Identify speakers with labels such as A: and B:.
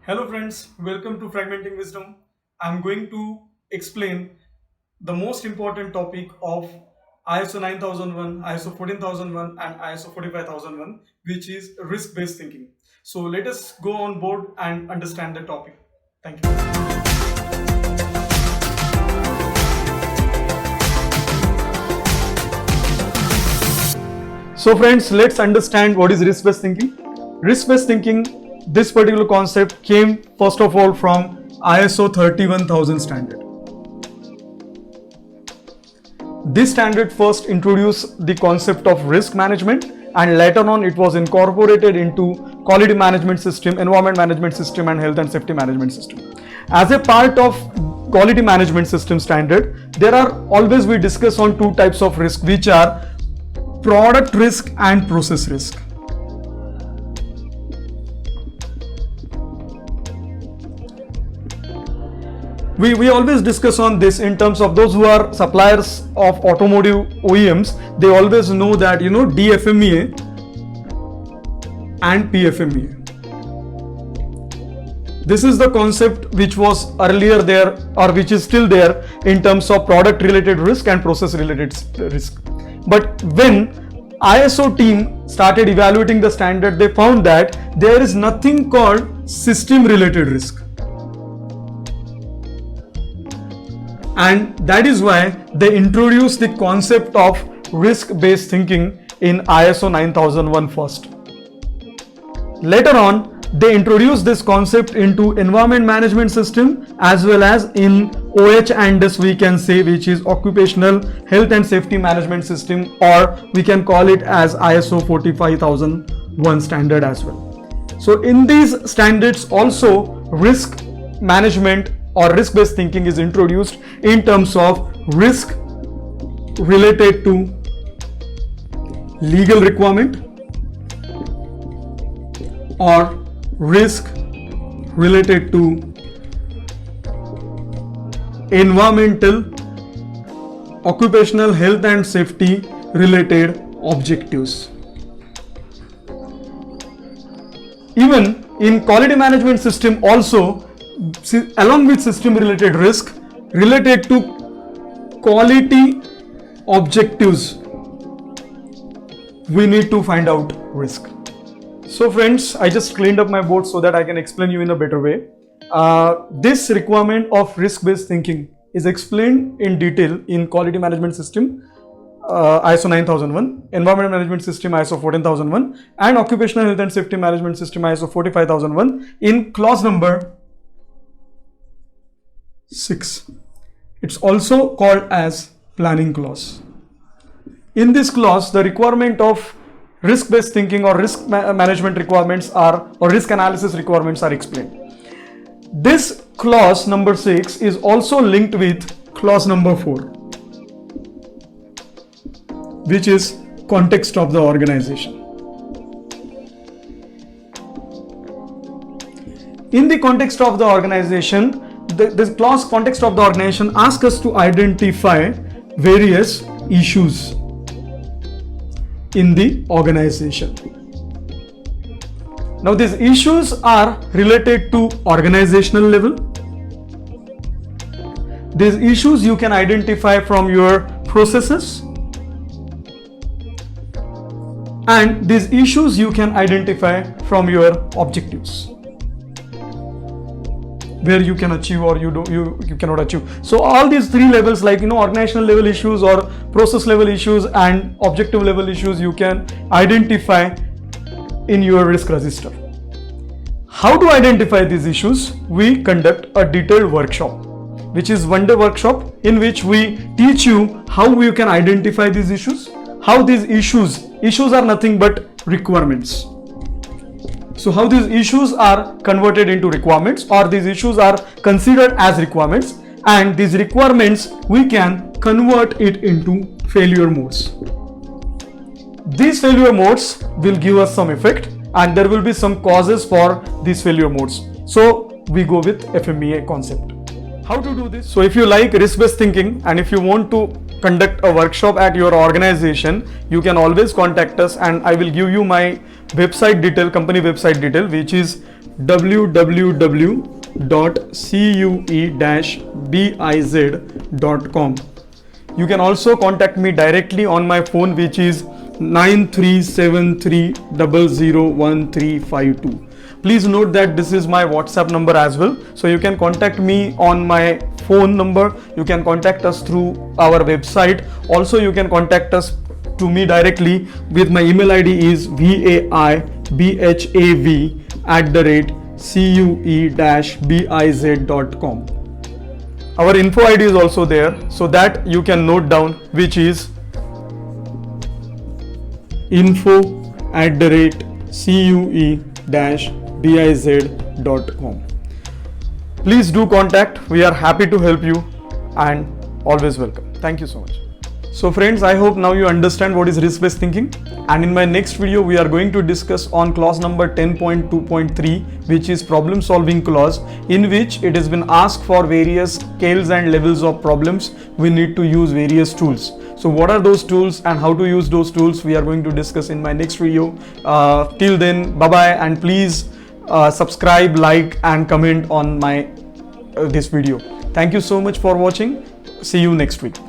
A: Hello friends, welcome to Fragmenting Wisdom. I'm going to explain the most important topic of ISO 9001, ISO 14001 and ISO 45001, which is risk-based thinking. So let us go on board and understand the topic. Thank you. So friends, let's understand what is risk-based thinking. Risk-based thinking, this particular concept came first of all from ISO 31000 standard. This standard first introduced the concept of risk management, and later on it was incorporated into quality management system, environment management system and health and safety management system. As a part of quality management system standard, there are always we discuss on two types of risk, which are product risk and process risk. We always discuss on this in terms of those who are suppliers of automotive OEMs. They always know that DFMEA and PFMEA. This is the concept which was earlier there or which is still there in terms of product related risk and process related risk. But when ISO team started evaluating the standard, they found that there is nothing called system related risk. And that is why they introduced the concept of risk-based thinking in ISO 9001 first. Later on, they introduced this concept into environment management system as well as in OH&S, we can say, which is occupational health and safety management system, or we can call it as ISO 45001 standard as well. So in these standards also risk management or risk-based thinking is introduced in terms of risk related to legal requirement or risk related to environmental, occupational health and safety related objectives. Even in quality management system also, along with system related risk related to quality objectives, we need to find out risk. So friends, I just cleaned up my board so that I can explain you in a better way. This requirement of risk-based thinking is explained in detail in quality management system ISO 9001, environment management system ISO 14001 and occupational health and safety management system ISO 45001 in clause number 6. It's also called as planning clause. In this clause, the requirement of risk-based thinking or risk management requirements or risk analysis requirements are explained. This clause number 6 is also linked with clause number 4, which is context of the organization. In the context of the organization, this clause context of the organization asks us to identify various issues in the organization. Now these issues are related to organizational level. These issues you can identify from your processes, and these issues you can identify from your objectives, where you can achieve or you cannot achieve. So all these three levels, like organizational level issues or process level issues and objective level issues, you can identify in your risk register. How to identify these issues? We conduct a detailed workshop, which is one-day workshop, in which we teach you how you can identify these issues, how these issues are nothing but requirements. So how these issues are converted into requirements, or these issues are considered as requirements, and these requirements we can convert it into failure modes. These failure modes will give us some effect, and there will be some causes for these failure modes. So we go with FMEA concept. How to do this? So if you like risk-based thinking and if you want to conduct a workshop at your organization, you can always contact us, and I will give you my website detail, company website detail, which is www.cue-biz.com. You can also contact me directly on my phone, which is 9373001352. Please note that this is my WhatsApp number as well, so you can contact me on my phone number. You can contact us through our website. Also, you can contact us to me directly with my email ID is vaibhav@cue-biz.com. Our info ID is also there, so that you can note down, which is info@cue-biz.com. Please do contact. We are happy to help you and always welcome. Thank you so much. So friends, I hope now you understand what is risk-based thinking, and in my next video we are going to discuss on clause number 10.2.3, which is problem solving clause, in which it has been asked for various scales and levels of problems. We need to use various tools. So what are those tools and how to use those tools, we are going to discuss in my next video. Till then, bye bye, and please subscribe, like and comment on my this video. Thank you so much for watching. See you next week.